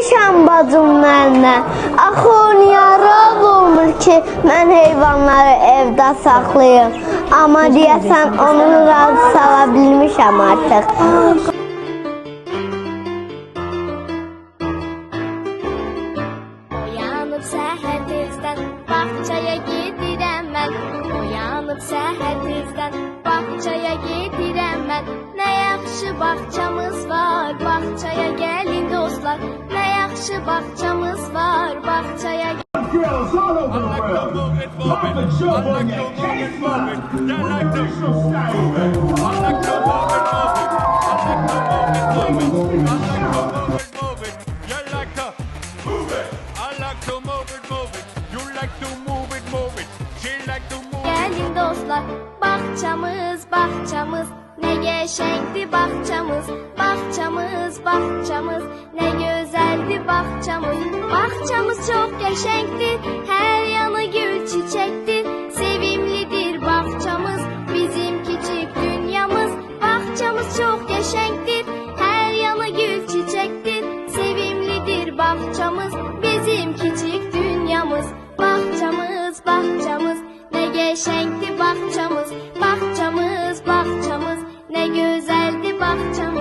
Düşmüşəm bacımın əlinə. Axı o niyə razı olmur ki, mən heyvanları evdə saxlayım. Amma deyəsən onu razı sala bilmişəm artıq. Oyanıb səhər tezdən bağçaya gedirəm mən. Oyanıb səhər tezdən bağçaya gedirəm mən. Nə yaxşı bağçamız var, bağçaya gəlin dostlar. Nə yaxşı bağçamız var, bağçaya gəlin. Girls all over the world. Pop a jump on your K-Funk. Official style. Gəlin dostlar, bağçamız, bağçamız, nə qəşəngdir bağçamız, bağçamız, bağçamız, nə gözəldir bağçamız. Bağçamız çox qəşəngdir, hər yanı gül çiçəkdir, sevimlidir bağçamız, bizim kiçik dünyamız. Bağçamız çox qəşəngdir, hər yanı gül çiçəkdir, sevimlidir bağçamız, bizim kiçik dünyamız. Bağçamız, bağçamız, nə qəşəngdir bağçamız, bağçamız, bağçamız, nə gözəldir bağçamız.